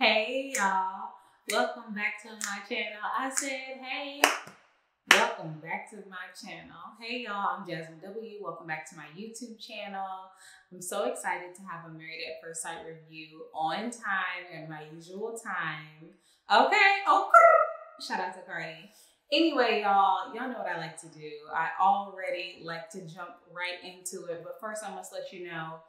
Hey y'all, welcome back to my channel. I said, hey, welcome back to my channel. Hey y'all, I'm Jazmyn W. Welcome back to my YouTube channel. I'm so excited to have a Married at First Sight review on time at my usual time. Okay. Shout out to Cardi. Anyway, y'all know what I like to do. I already like to jump right into it, but first I must let you know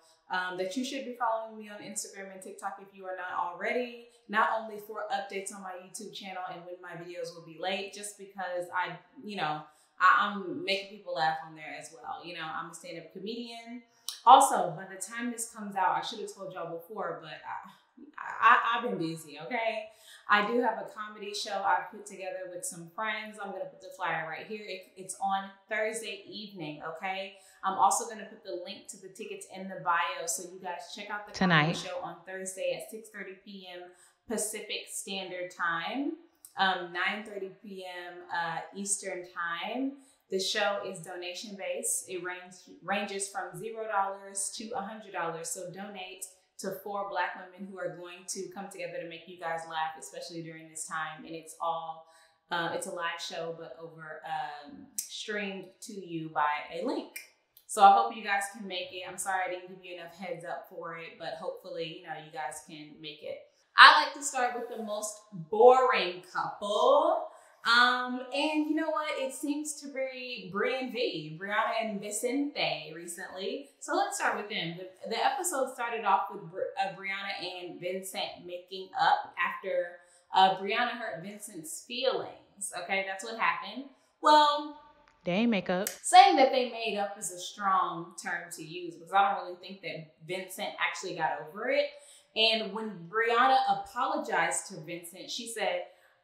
that you should be following me on Instagram and TikTok if you are not already, not only for updates on my YouTube channel and when my videos will be late, just because I'm making people laugh on there as well. You know, I'm a stand-up comedian. Also, by the time this comes out, I should have told y'all before, but I've been busy, okay? I do have a comedy show I've put together with some friends. I'm going to put the flyer right here. It's on Thursday evening, okay? I'm also going to put the link to the tickets in the bio, so you guys check out the comedy show on Thursday at 6:30 p.m. Pacific Standard Time, 9:30 p.m. Eastern Time. The show is donation-based. It ranges from $0 to $100, so donate to 4 Black women who are going to come together to make you guys laugh, especially during this time. And it's a live show, but over streamed to you by a link. So I hope you guys can make it. I'm sorry I didn't give you enough heads up for it, but hopefully, you guys can make it. I like to start with the most boring couple. And you know what? It seems to be Brianna and Vincent recently. So let's start with them. The episode started off with Brianna and Vincent making up after Brianna hurt Vincent's feelings. Okay, that's what happened. Well, they ain't make up. Saying that they made up is a strong term to use because I don't really think that Vincent actually got over it. And when Brianna apologized to Vincent, she said,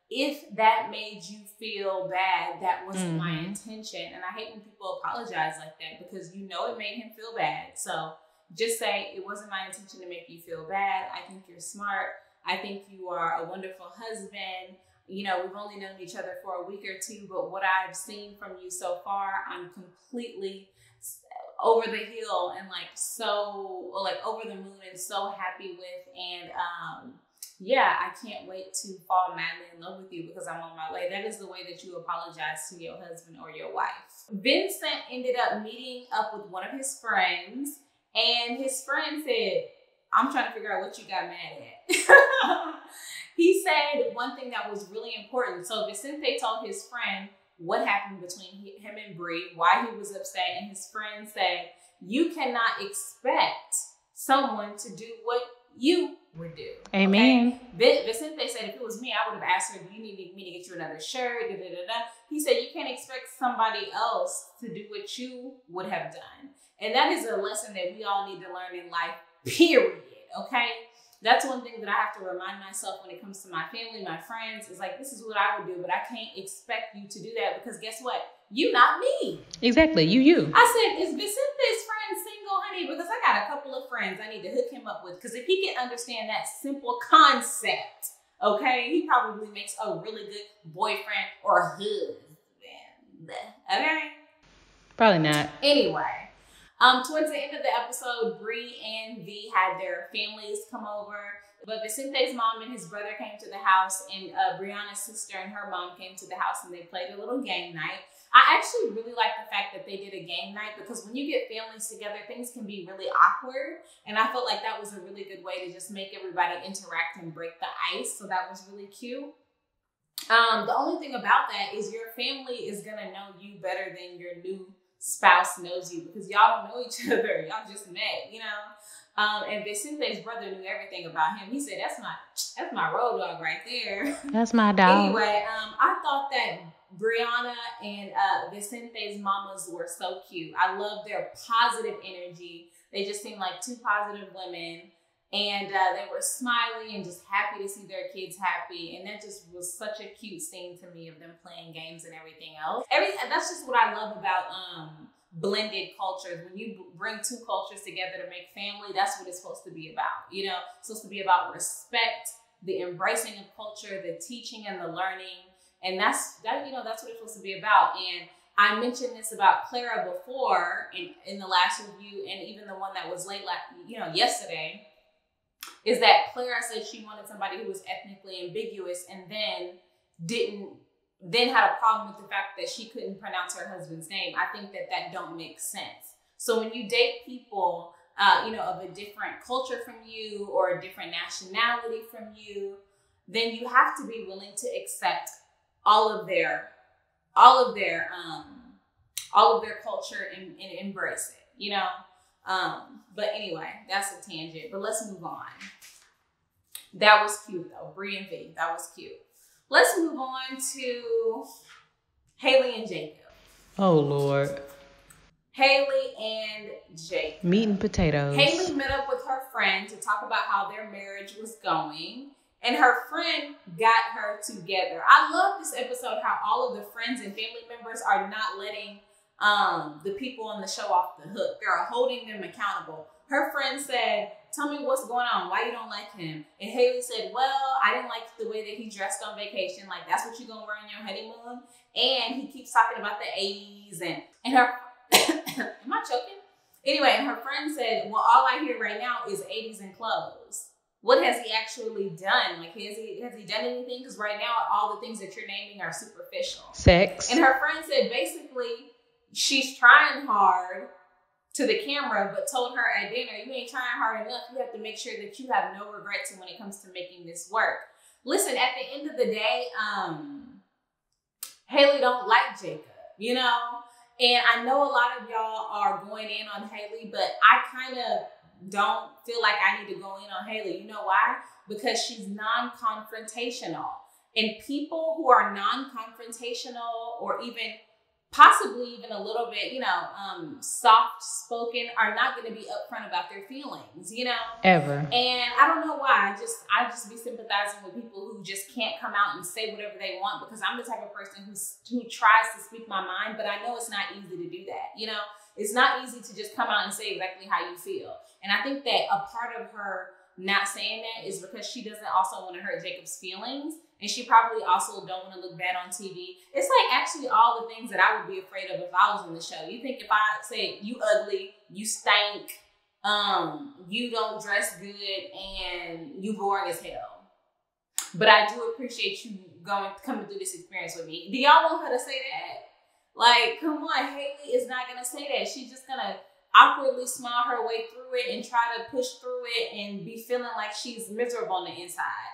if that made you feel bad, that wasn't my intention. And I hate when people apologize like that because it made him feel bad. So just say, it wasn't my intention to make you feel bad. I think you're smart. I think you are a wonderful husband. We've only known each other for a week or two, but what I've seen from you so far, I'm completely over the hill and over the moon and so happy with. And I can't wait to fall madly in love with you because I'm on my way. That is the way that you apologize to your husband or your wife. Vincent ended up meeting up with one of his friends, and his friend said, I'm trying to figure out what you got mad at. He said one thing that was really important. So Vicente told his friend what happened between him and Bree, why he was upset, and his friend said, you cannot expect someone to do what you would do. Amen. Okay? Vicente said, if it was me, I would have asked her, do you need me to get you another shirt? He said, you can't expect somebody else to do what you would have done. And that is a lesson that we all need to learn in life, period. Okay? That's one thing that I have to remind myself when it comes to my family, my friends, is like, this is what I would do, but I can't expect you to do that because guess what? You not me. Exactly. You. I said, is Vicente's friend single, honey? Because I got a couple of friends I need to hook him up with. Because if he can understand that simple concept, okay, he probably makes a really good boyfriend or husband. Okay? Probably not. Anyway. Towards the end of the episode, Bree and V had their families come over, but Vicente's mom and his brother came to the house, and Brianna's sister and her mom came to the house, and they played a little game night. I actually really like the fact that they did a game night because when you get families together, things can be really awkward, and I felt like that was a really good way to just make everybody interact and break the ice, so that was really cute. The only thing about that is your family is gonna know you better than your new spouse knows you because y'all don't know each other. Y'all just met, and Vicente's brother knew everything about him. He said, that's my road dog right there. That's my dog. Anyway, I thought that Brianna and Vicente's mamas were so cute. I love their positive energy. They just seemed like two positive women. And they were smiling and just happy to see their kids happy. And that just was such a cute scene to me of them playing games and everything else. That's just what I love about blended cultures. When you bring two cultures together to make family, that's what it's supposed to be about. It's supposed to be about respect, the embracing of culture, the teaching and the learning. And that's what it's supposed to be about. And I mentioned this about Clara before in the last review and even the one that was late yesterday. is that Clara said she wanted somebody who was ethnically ambiguous and then had a problem with the fact that she couldn't pronounce her husband's name. I think that don't make sense. So when you date people, of a different culture from you or a different nationality from you, then you have to be willing to accept all of their culture and embrace it, But anyway, that's a tangent. But let's move on. That was cute though, Bri and V. That was cute. Let's move on to Haley and Jacob. Oh Lord. Haley and Jacob. Meat and potatoes. Haley met up with her friend to talk about how their marriage was going. And her friend got her together. I love this episode, how all of the friends and family members are not letting the people on the show off the hook. They're holding them accountable. Her friend said, tell me what's going on. Why you don't like him? And Haley said, well, I didn't like the way that he dressed on vacation. Like, that's what you're going to wear on your honeymoon. And he keeps talking about the 80s. And her, am I choking? Anyway, and her friend said, well, all I hear right now is 80s and clothes. What has he actually done? Like, has he done anything? Because right now, all the things that you're naming are superficial. Sex. And her friend said, basically, she's trying hard to the camera, but told her at dinner, you ain't trying hard enough. You have to make sure that you have no regrets when it comes to making this work. Listen, at the end of the day, Haley don't like Jacob, And I know a lot of y'all are going in on Haley, but I kind of don't feel like I need to go in on Haley. You know why? Because she's non-confrontational. And people who are non-confrontational or possibly even a little bit, soft-spoken are not going to be upfront about their feelings, Ever. And I don't know why. I just be sympathizing with people who just can't come out and say whatever they want, because I'm the type of person who tries to speak my mind, but I know it's not easy to do that, It's not easy to just come out and say exactly how you feel. And I think that a part of her not saying that is because she doesn't also want to hurt Jacob's feelings. And she probably also don't want to look bad on TV. It's like actually all the things that I would be afraid of if I was on the show. You think if I say you ugly, you stink, you don't dress good, and you boring as hell. But I do appreciate you coming through this experience with me. Do y'all want her to say that? Like, come on, Haley is not gonna say that. She's just gonna awkwardly smile her way through it and try to push through it and be feeling like she's miserable on the inside.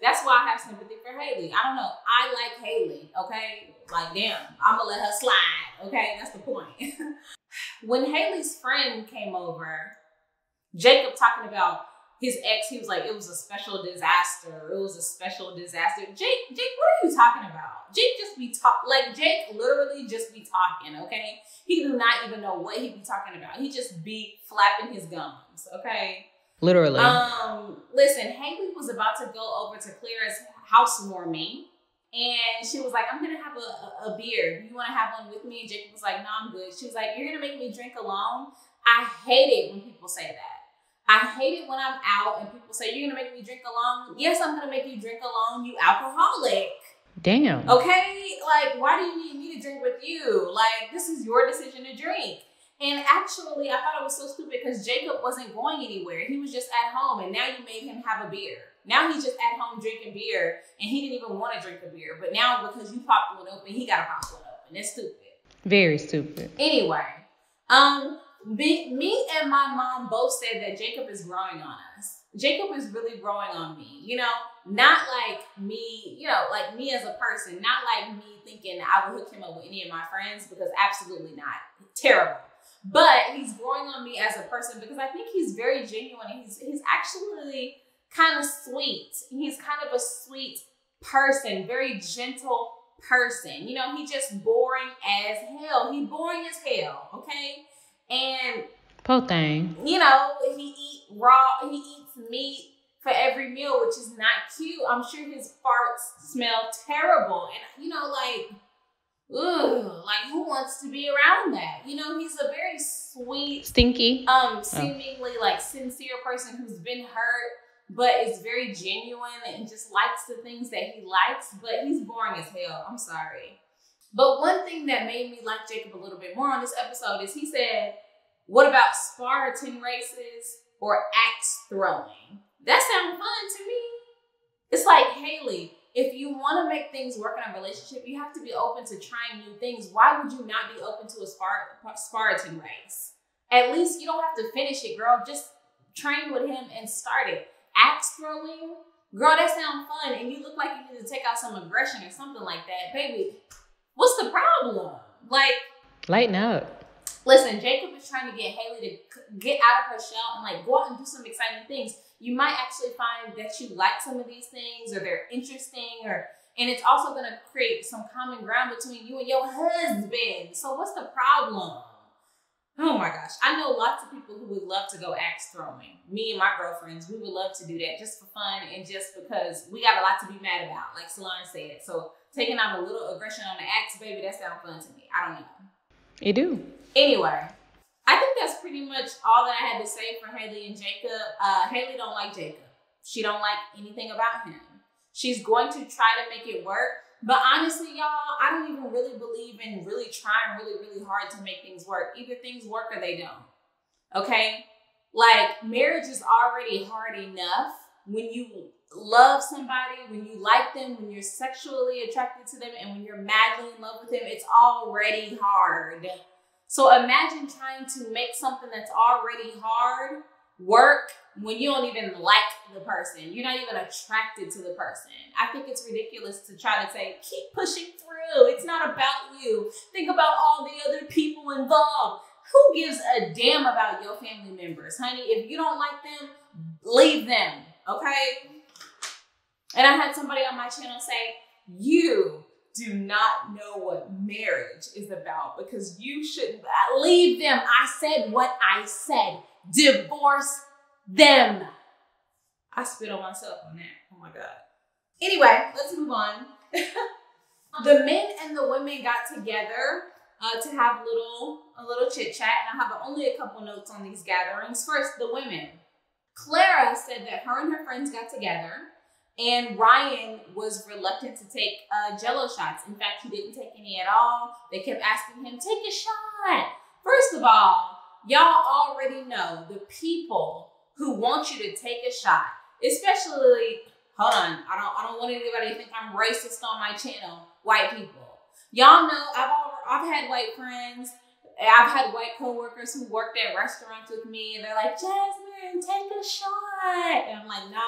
That's why I have sympathy for Haley. I don't know. I like Haley, okay? Like, damn, I'm gonna let her slide, okay? That's the point. When Haley's friend came over, Jacob talking about his ex, he was like, it was a special disaster. It was a special disaster. Jake, what are you talking about? Jake just be Jake literally just be talking, okay? He do not even know what he be talking about. He just be flapping his gums, okay? Literally. Listen, Haley was about to go over to Clara's housewarming, and she was like, I'm gonna have a beer. Do you want to have one with me? And Jacob was like, no, I'm good. She was like, you're gonna make me drink alone? I hate it when people say that. I hate it when I'm out and people say, you're gonna make me drink alone? Yes, I'm gonna make you drink alone, you alcoholic. Damn. Okay? Like, why do you need me to drink with you? Like, this is your decision to drink. And actually, I thought it was so stupid because Jacob wasn't going anywhere. He was just at home, and now you made him have a beer. Now he's just at home drinking beer, and he didn't even want to drink a beer. But now because you popped one open, he got to pop one open. It's stupid. Very stupid. Anyway, me and my mom both said that Jacob is growing on us. Jacob is really growing on me, not like me, like me as a person, not like me thinking I would hook him up with any of my friends, because absolutely not. Terrible. But he's growing on me as a person because I think he's very genuine. He's actually kind of sweet. He's kind of a sweet person, very gentle person. He's just boring as hell. He's boring as hell, okay? And poor thing. He eats meat for every meal, which is not cute. I'm sure his farts smell terrible. And, ugh, like who wants to be around that? He's a very sweet, stinky, seemingly like sincere person who's been hurt, but is very genuine and just likes the things that he likes, but he's boring as hell. I'm sorry. But one thing that made me like Jacob a little bit more on this episode is he said, what about Spartan races or axe throwing? That sounds fun to me. It's like, Haley, if you want to make things work in a relationship, you have to be open to trying new things. Why would you not be open to a Spartan race? At least you don't have to finish it, girl. Just train with him and start it. Axe throwing, girl, that sounds fun. And you look like you need to take out some aggression or something like that. Baby, what's the problem? Like, lighten up. Listen, Jacob is trying to get Haley to get out of her shell and like go out and do some exciting things. You might actually find that you like some of these things, or they're interesting, and it's also going to create some common ground between you and your husband. So what's the problem? Oh my gosh. I know lots of people who would love to go axe throwing. Me and my girlfriends, we would love to do that just for fun and just because we got a lot to be mad about, like Salon said. So taking out a little aggression on the axe, baby, that sounds fun to me. I don't know. It do. Anyway, I think that's pretty much all that I had to say for Haley and Jacob. Haley don't like Jacob. She don't like anything about him. She's going to try to make it work. But honestly, y'all, I don't even really believe in really trying really hard to make things work. Either things work or they don't. Okay? Like, marriage is already hard enough when you love somebody, when you like them, when you're sexually attracted to them, and when you're madly in love with them. It's already hard. So imagine trying to make something that's already hard work when you don't even like the person. You're not even attracted to the person. I think it's ridiculous to try to say, keep pushing through. It's not about you. Think about all the other people involved. Who gives a damn about your family members, honey? If you don't like them, leave them, okay? And I had somebody on my channel say, you do not know what marriage is about because you shouldn't leave them. I said what I said. Divorce them. I spit on myself on that. Oh my God. Anyway, let's move on. The men and the women got together to have a little chit chat, and I have only a couple notes on these gatherings. First, the women. Clara said that her and her friends got together, and Ryan was reluctant to take Jello shots. In fact, he didn't take any at all. They kept asking him, take a shot. First of all, y'all already know the people who want you to take a shot, especially, hold on, I don't want anybody to think I'm racist on my channel, white people. Y'all know I've had white friends, I've had white coworkers who worked at restaurants with me, and they're like, Jazmyn, take a shot. And I'm like, nah,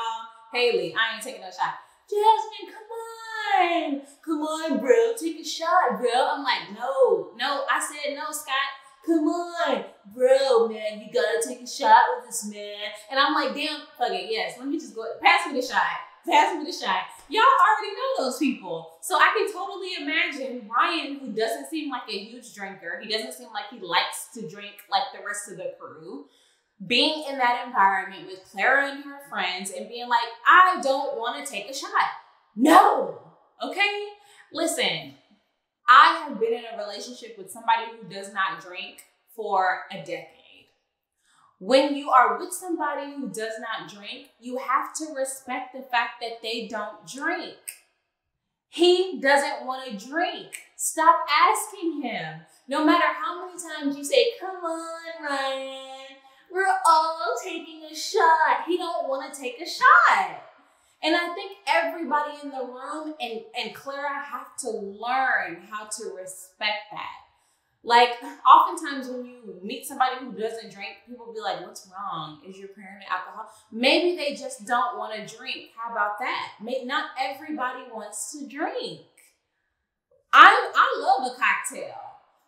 Haley, I ain't taking no shot. Jazmyn, come on, bro, take a shot, bro. I'm like, no, I said no, Scott. Come on, bro, man, you gotta take a shot with this, man. And I'm like, damn, fuck it, yes, let me just go, pass me the shot. Pass me the shot. Y'all already know those people. So I can totally imagine Ryan, who doesn't seem like a huge drinker, he doesn't seem like he likes to drink like the rest of the crew, being in that environment with Clara and her friends and being like, I don't want to take a shot. No, okay? Listen, I have been in a relationship with somebody who does not drink for a decade. When you are with somebody who does not drink, you have to respect the fact that they don't drink. He doesn't want to drink. Stop asking him. No matter how many times you say, come on, Ryan, we're all taking a shot. He don't want to take a shot. And I think everybody in the room and Clara have to learn how to respect that. Like, oftentimes when you meet somebody who doesn't drink, people be like, what's wrong? Is your parent alcohol? Maybe they just don't want to drink. How about that? Not everybody wants to drink. I love a cocktail,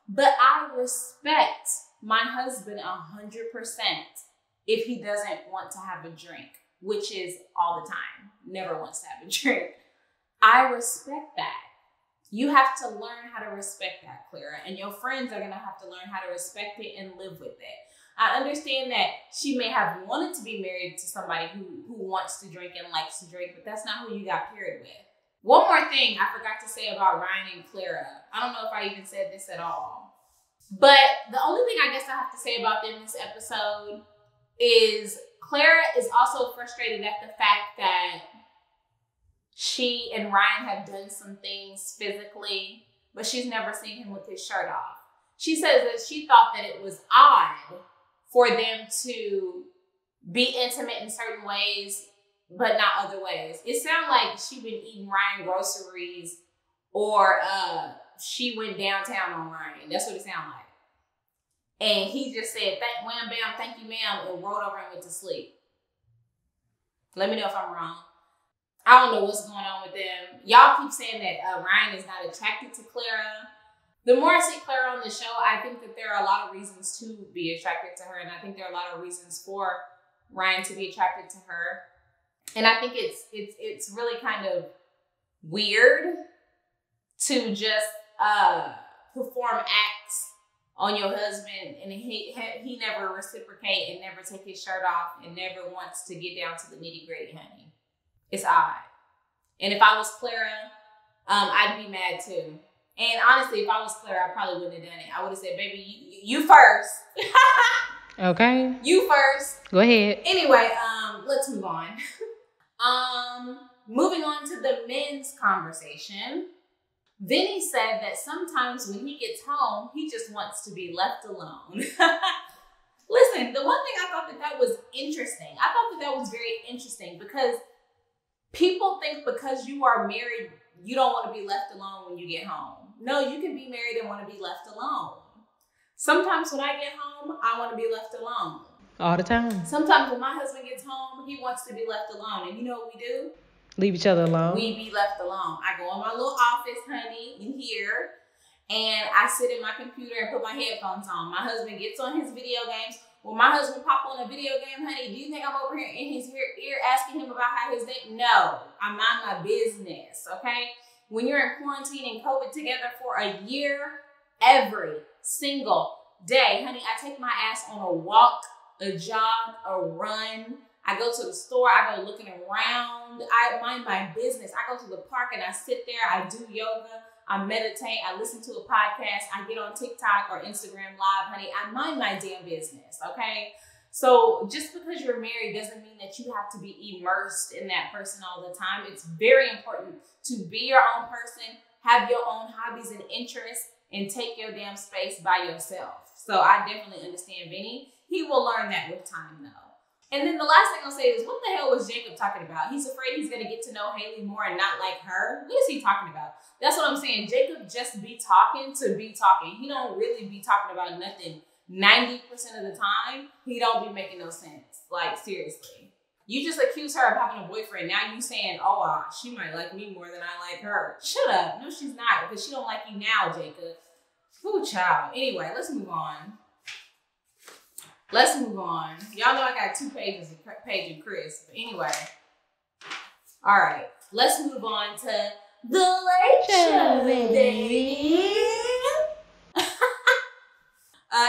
but I respect my husband 100% if he doesn't want to have a drink, which is all the time. Never wants to have a drink. I respect that. You have to learn how to respect that, Clara, and your friends are going to have to learn how to respect it and live with it. I understand that she may have wanted to be married to somebody who wants to drink and likes to drink, but that's not who you got paired with. One more thing I forgot to say about Ryan and Clara. I don't know if I even said this at all, but the only thing I guess I have to say about them in this episode is Clara is also frustrated at the fact that she and Ryan have done some things physically, but she's never seen him with his shirt off. She says that she thought that it was odd for them to be intimate in certain ways but not other ways. It sounds like she been eating Ryan groceries, or she went downtown on Ryan. That's what it sounds like. And he just said, wham, bam, thank you, ma'am, and rolled over and went to sleep. Let me know if I'm wrong. I don't know what's going on with them. Y'all keep saying that Ryan is not attracted to Clara. The more I see Clara on the show, I think that there are a lot of reasons to be attracted to her. And I think there are a lot of reasons for Ryan to be attracted to her. And I think it's really kind of weird to just perform acts on your husband and he never reciprocate and never take his shirt off and never wants to get down to the nitty gritty, honey. It's odd. And if I was Clara, I'd be mad too. And honestly, if I was Clara, I probably wouldn't have done it. I would have said, baby, you first. Okay. You first. Go ahead. Anyway, let's move on. Moving on to the men's conversation. Vinny said that sometimes when he gets home, he just wants to be left alone. Listen, the one thing I thought that was interesting. I thought that was very interesting because people think because you are married, you don't want to be left alone when you get home. No, you can be married and want to be left alone. Sometimes when I get home, I want to be left alone. All the time. Sometimes when my husband gets home, he wants to be left alone. And you know what we do? Leave each other alone. We be left alone. I go in my little office, honey, in here, and I sit in my computer and put my headphones on. My husband gets on his video games. When my husband pop on a video game, honey, do you think I'm over here in his ear asking him about how his day? No, I mind my business, okay? When you're in quarantine and COVID together for a year, every single day, honey, I take my ass on a walk, a jog, a run. I go to the store, I go looking around, I mind my business. I go to the park and I sit there, I do yoga, I meditate, I listen to a podcast, I get on TikTok or Instagram Live, honey. I mind my damn business, okay? So just because you're married doesn't mean that you have to be immersed in that person all the time. It's very important to be your own person, have your own hobbies and interests, and take your damn space by yourself. So I definitely understand Vinny. He will learn that with time though. And then the last thing I'll say is, what the hell was Jacob talking about? He's afraid he's going to get to know Haley more and not like her. What is he talking about? That's what I'm saying. Jacob just be talking to be talking. He don't really be talking about nothing. 90% of the time, he don't be making no sense. Like, seriously. You just accuse her of having a boyfriend. Now you saying, oh, she might like me more than I like her. Shut up. No, she's not, because she don't like you now, Jacob. Ooh, child. Anyway, let's move on. Let's move on. Y'all know I got 2 pages of Paige and Chris. But anyway. All right. Let's move on to the late show, baby.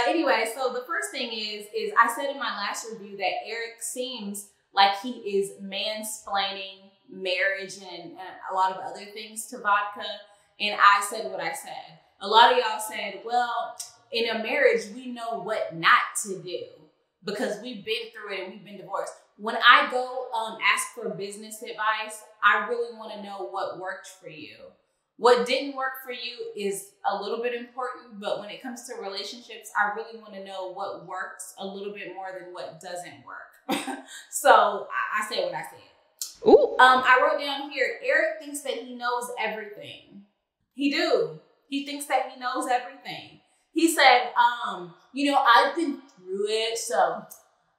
Anyway, so the first thing is I said in my last review that Eric seems like he is mansplaining marriage and a lot of other things to Vodka. And I said what I said. A lot of y'all said, well, in a marriage, we know what not to do because we've been through it and we've been divorced. When I go ask for business advice, I really want to know what worked for you. What didn't work for you is a little bit important, but when it comes to relationships, I really want to know what works a little bit more than what doesn't work. So I said what I said. Ooh. I wrote down here, Eric thinks that he knows everything. He do. He thinks that he knows everything. He said, I've been through it, so,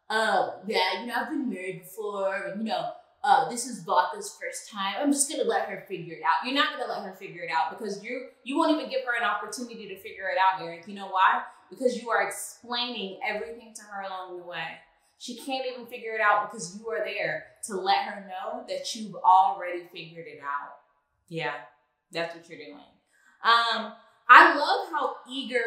I've been married before, and, this is Vodka's first time. I'm just going to let her figure it out. You're not going to let her figure it out because you won't even give her an opportunity to figure it out, Eric. You know why? Because you are explaining everything to her along the way. She can't even figure it out because you are there to let her know that you've already figured it out. Yeah, that's what you're doing. I love how eager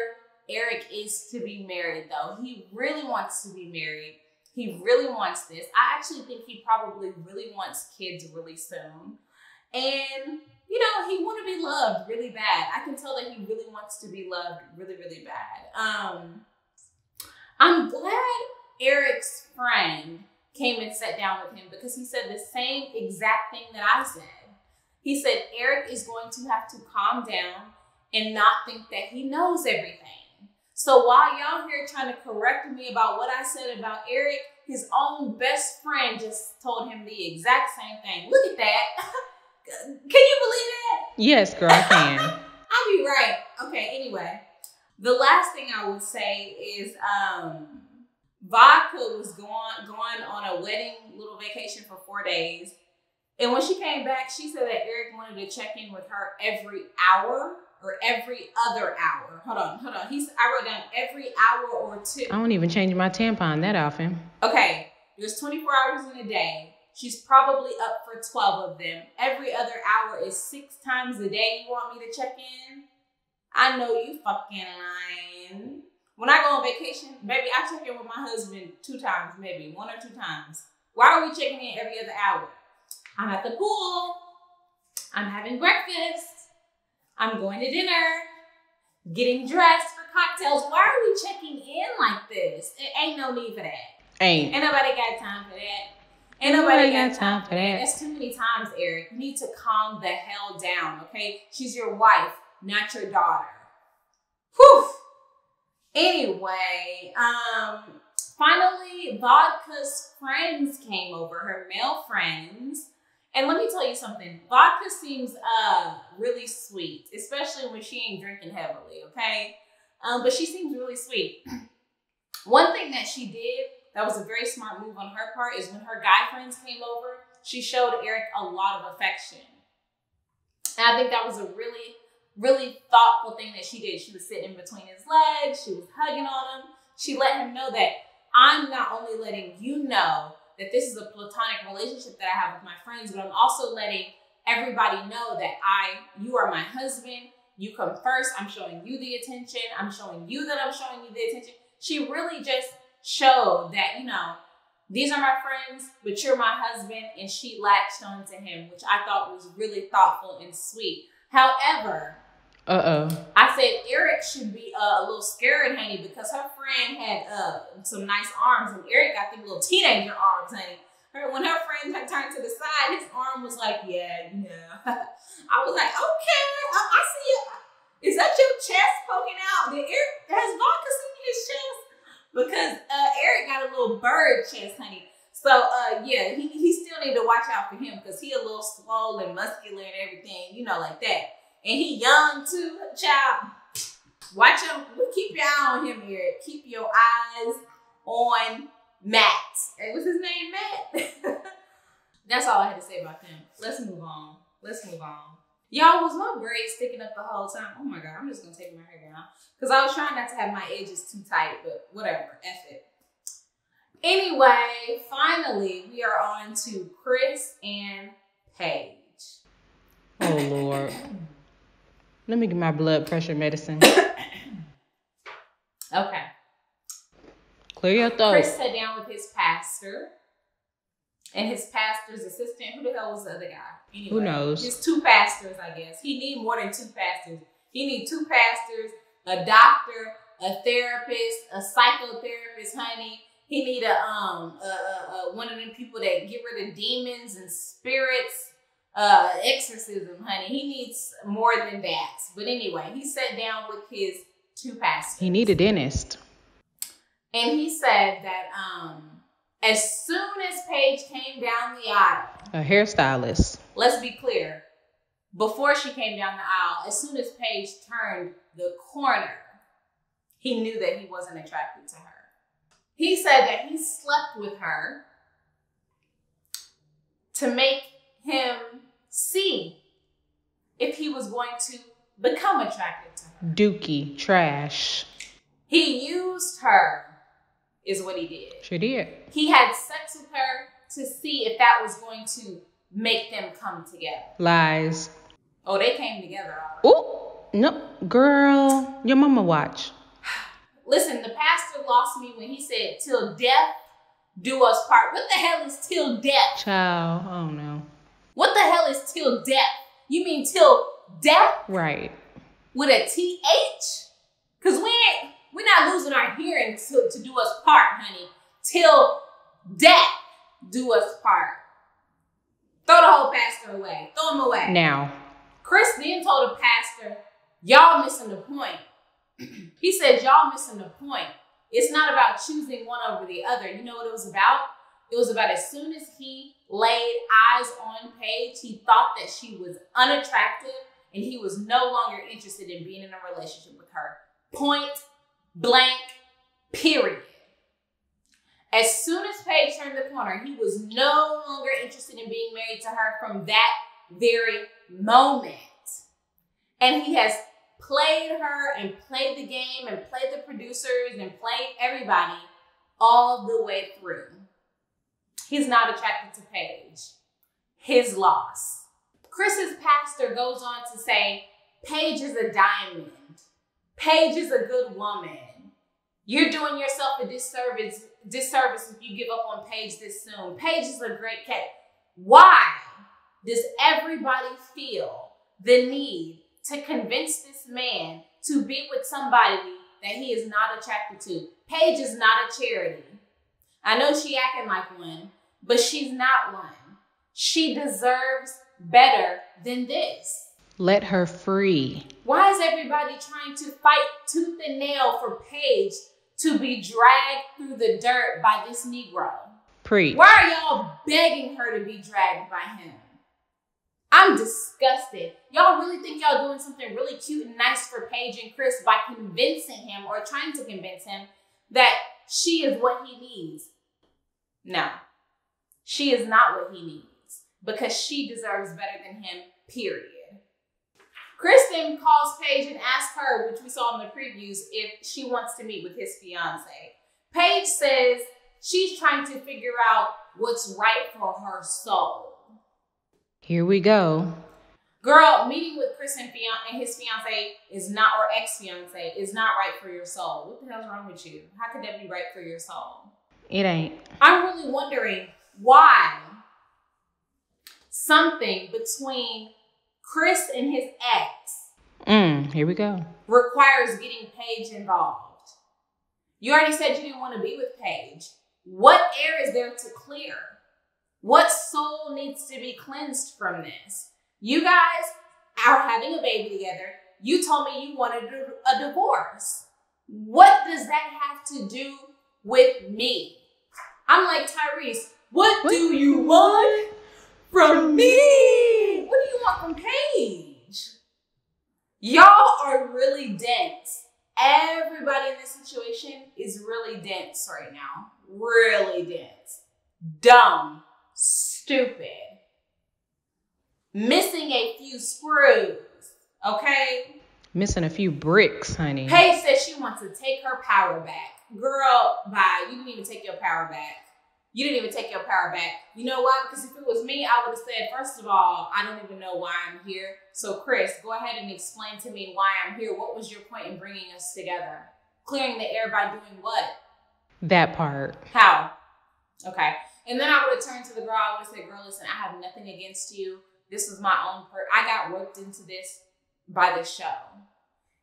Eric is to be married, though. He really wants to be married. He really wants this. I actually think he probably really wants kids really soon. And, he want to be loved really bad. I can tell that he really wants to be loved really, really bad. I'm glad Eric's friend came and sat down with him because he said the same exact thing that I said. He said Eric is going to have to calm down and not think that he knows everything. So while y'all here trying to correct me about what I said about Eric, his own best friend just told him the exact same thing. Look at that. Can you believe that? Yes, girl, I can. I'll be right. Okay, anyway. The last thing I would say is Vodka was going on a wedding little vacation for 4 days. And when she came back, she said that Eric wanted to check in with her every hour or every other hour. Hold on. I wrote down every hour or two. I don't even change my tampon that often. Okay, there's 24 hours in a day. She's probably up for 12 of them. Every other hour is 6 times a day. You want me to check in? I know you fucking lying. When I go on vacation, baby, I check in with my husband 2 times, maybe 1 or 2 times. Why are we checking in every other hour? I'm at the pool. I'm having breakfast. I'm going to dinner. Getting dressed for cocktails. Why are we checking in like this? It ain't no need for that. Ain't nobody got time for that. Ain't nobody got time for that. That's too many times, Eric. You need to calm the hell down, okay? She's your wife, not your daughter. Whew. Anyway, finally, Vodka's friends came over, her male friends. And let me tell you something. Vodka seems really sweet, especially when she ain't drinking heavily, okay? But she seems really sweet. One thing that she did that was a very smart move on her part is when her guy friends came over, she showed Eric a lot of affection. And I think that was a really, really thoughtful thing that she did. She was sitting in between his legs. She was hugging on him. She let him know that I'm not only letting you know that this is a platonic relationship that I have with my friends, but I'm also letting everybody know that you are my husband. You come first. I'm showing you the attention. I'm showing you that I'm showing you the attention. She really just showed that, you know, these are my friends, but you're my husband. And she latched on to him, which I thought was really thoughtful and sweet. However, I said Eric should be a little scared, honey, because her friend had some nice arms, and Eric got them little teenager arms, honey. When her friend turned to the side, his arm was like, yeah, you know. I was like, okay, I see it. Is that your chest poking out? Has Vodka seen his chest? Because Eric got a little bird chest, honey. So, yeah, he still need to watch out for him because he a little swollen, muscular and everything, you know, like that. And he young too, child. Watch him. Keep your eye on him, Eric. Keep your eyes on Matt. Hey, what's his name, Matt? That's all I had to say about them. Let's move on. Y'all, was my braids sticking up the whole time? Oh my God, I'm just gonna take my hair down. Because I was trying not to have my edges too tight, but whatever, F it. Anyway, finally, we are on to Chris and Paige. Oh, Lord. Let me get my blood pressure medicine. Okay. Clear your throat. Chris sat down with his pastor and his pastor's assistant. Who the hell was the other guy? Anyway, who knows? His 2 pastors, I guess. He need more than 2 pastors. He need 2 pastors, a doctor, a therapist, a psychotherapist, honey. He need one of them people that get rid of demons and spirits, exorcism, honey. He needs more than that. But anyway, he sat down with his 2 pastors. He need a dentist. And he said that as soon as Paige came down the aisle, a hairstylist. Let's be clear. Before she came down the aisle, as soon as Paige turned the corner, he knew that he wasn't attracted to her. He said that he slept with her to make him see if he was going to become attracted to her. Dookie, trash. He used her, is what he did. Sure did. He had sex with her to see if that was going to make them come together. Lies. Oh, they came together already. Oh, no, girl, your mama watch. Listen, the pastor lost me when he said, till death do us part. What the hell is till death? Child, oh no. What the hell is till death? You mean till death? Right. With a TH? Because we're not losing our hearing to do us part, honey. Till death do us part. Throw the whole pastor away. Throw him away. Now. Chris then told the pastor, y'all missing the point. He said, y'all missing the point. It's not about choosing one over the other. You know what it was about? It was about as soon as he laid eyes on Paige, he thought that she was unattractive and he was no longer interested in being in a relationship with her. Point blank, period. As soon as Paige turned the corner, he was no longer interested in being married to her from that very moment. And he has played her and played the game and played the producers and played everybody all the way through. He's not attracted to Paige. His loss. Chris's pastor goes on to say, Paige is a diamond. Paige is a good woman. You're doing yourself a disservice if you give up on Paige this soon. Paige is a great cat. Why does everybody feel the need to convince this man to be with somebody that he is not attracted to? Paige is not a charity. I know she acting like one, but she's not one. She deserves better than this. Let her free. Why is everybody trying to fight tooth and nail for Paige to be dragged through the dirt by this Negro? Preach. Why are y'all begging her to be dragged by him? I'm disgusted. Y'all really think y'all doing something really cute and nice for Paige and Chris by convincing him or trying to convince him that she is what he needs. No, she is not what he needs because she deserves better than him, period. Kristen calls Paige and asks her, which we saw in the previews, if she wants to meet with his fiance. Paige says she's trying to figure out what's right for her soul. Here we go. Girl, meeting with Chris and his fiance is not, or ex-fiance, is not right for your soul. What the hell's wrong with you? How could that be right for your soul? It ain't. I'm really wondering why something between Chris and his ex Here we go. requires getting Paige involved. You already said you didn't want to be with Paige. What air is there to clear? What soul needs to be cleansed from this? You guys are having a baby together. You told me you wanted a divorce. What does that have to do with me? I'm like, Tyrese, what do you want from me? What do you want from Paige? Y'all are really dense. Everybody in this situation is really dense right now. Really dense. Dumb. Stupid. Missing a few screws. Okay? Missing a few bricks, honey. Paige says she wants to take her power back. Girl, bye. You didn't even take your power back. You didn't even take your power back. You know why? Because if it was me, I would have said, first of all, I don't even know why I'm here. So, Chris, go ahead and explain to me why I'm here. What was your point in bringing us together? Clearing the air by doing what? That part. How? Okay. And then I would have turned to the girl. I would have said, girl, listen, I have nothing against you. This was my own I got roped into this by the show.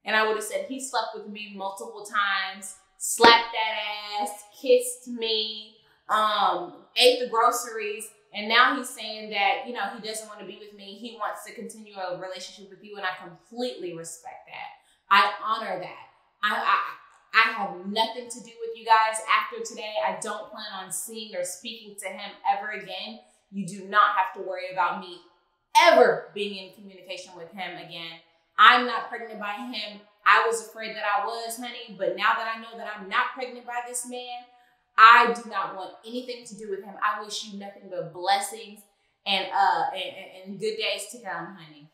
And I would have said, he slept with me multiple times, slapped that ass, kissed me, ate the groceries. And now he's saying that, you know, he doesn't want to be with me. He wants to continue a relationship with you. And I completely respect that. I honor that. I have nothing to do with you guys after today. I don't plan on seeing or speaking to him ever again. You do not have to worry about me ever being in communication with him again. I'm not pregnant by him. I was afraid that I was, honey. But now that I know that I'm not pregnant by this man, I do not want anything to do with him. I wish you nothing but blessings and good days to come, honey.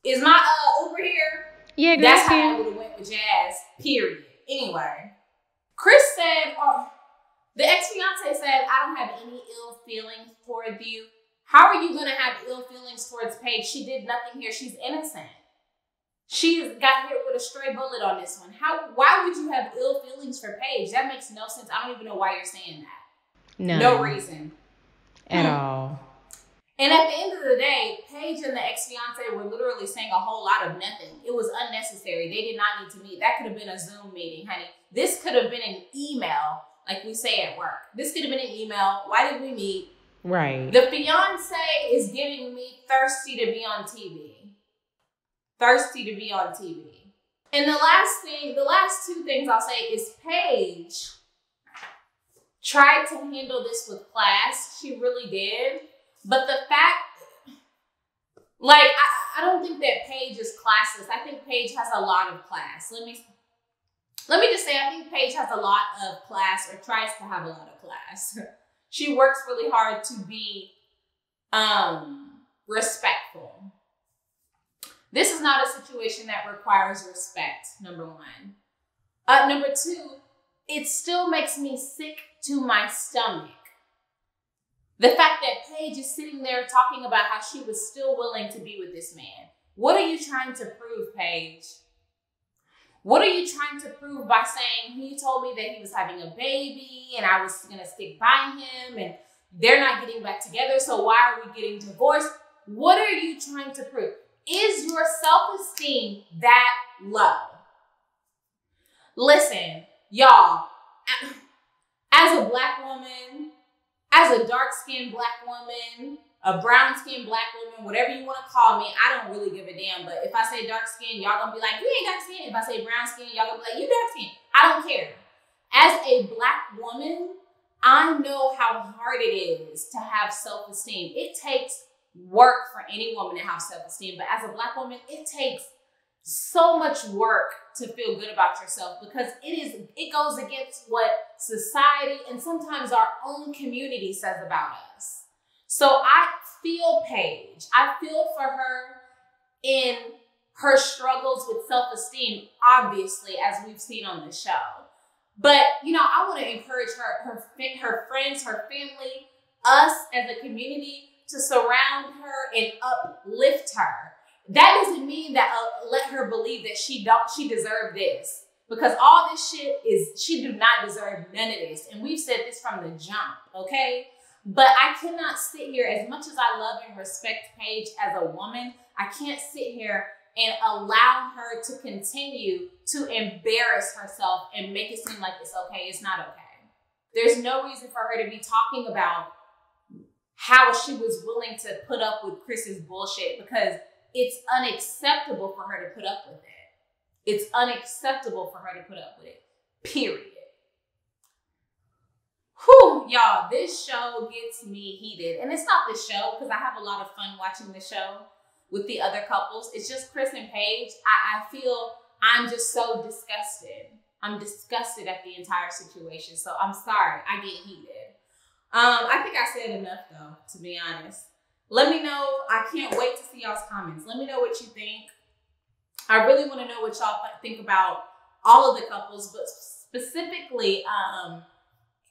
Is my Uber here? Yeah, girl. That's how I would have went with Jazz, period. Anyway, Chris said, the ex-fiance said, I don't have any ill feelings towards you. How are you going to have ill feelings towards Paige? She did nothing here. She's innocent. She's got hit with a stray bullet on this one. Why would you have ill feelings for Paige? That makes no sense. I don't even know why you're saying that. No reason. At all. And at the end of the day, Paige and the ex-fiance were literally saying a whole lot of nothing. It was unnecessary. They did not need to meet. That could have been a Zoom meeting, honey. This could have been an email, like we say at work. This could have been an email. Why did we meet? Right. The fiance is giving me thirsty to be on TV. Thirsty to be on TV. And the last two things I'll say is Paige tried to handle this with class. She really did. But the fact, like, I don't think that Paige is classless. I think Paige has a lot of class. Let me just say, I think Paige has a lot of class, or tries to have a lot of class. She works really hard to be respectful. This is not a situation that requires respect, number one. Number two, it still makes me sick to my stomach. The fact that Paige is sitting there talking about how she was still willing to be with this man. What are you trying to prove, Paige? What are you trying to prove by saying he told me that he was having a baby and I was going to stick by him and they're not getting back together, so why are we getting divorced? What are you trying to prove? Is your self-esteem that low? Listen, y'all, as a black woman, as a dark-skinned black woman, a brown-skinned black woman, whatever you want to call me, I don't really give a damn. But if I say dark-skinned, y'all gonna be like, you ain't dark-skinned. If I say brown-skinned, y'all gonna be like, you dark-skinned. I don't care. As a black woman, I know how hard it is to have self-esteem. It takes work for any woman to have self-esteem. But as a black woman, it takes so much work to feel good about yourself, because it goes against what society and sometimes our own community says about us. So I feel Paige. I feel for her in her struggles with self-esteem, obviously, as we've seen on the show. But, you know, I want to encourage her friends, her family, us as a community to surround her and uplift her. That doesn't mean that let her believe that she deserved this, because all this shit she do not deserve none of this. And we've said this from the jump, okay? But I cannot sit here, as much as I love and respect Paige as a woman, I can't sit here and allow her to continue to embarrass herself and make it seem like it's okay. It's not okay. There's no reason for her to be talking about how she was willing to put up with Chris's bullshit, because it's unacceptable for her to put up with it. It's unacceptable for her to put up with it. Period. Whew, y'all, this show gets me heated. And it's not the show, because I have a lot of fun watching the show with the other couples. It's just Chris and Paige. I feel I'm just so disgusted. I'm disgusted at the entire situation. So I'm sorry, I get heated. I think I said enough though, to be honest. Let me know. I can't wait to see y'all's comments. Let me know what you think. I really want to know what y'all think about all of the couples, but specifically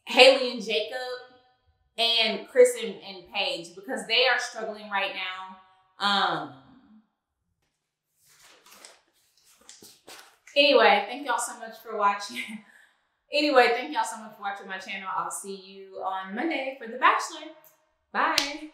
Haley and Jacob and Chris and Paige, because they are struggling right now. Anyway, thank y'all so much for watching. Anyway, thank y'all so much for watching my channel. I'll see you on Monday for The Bachelor. Bye.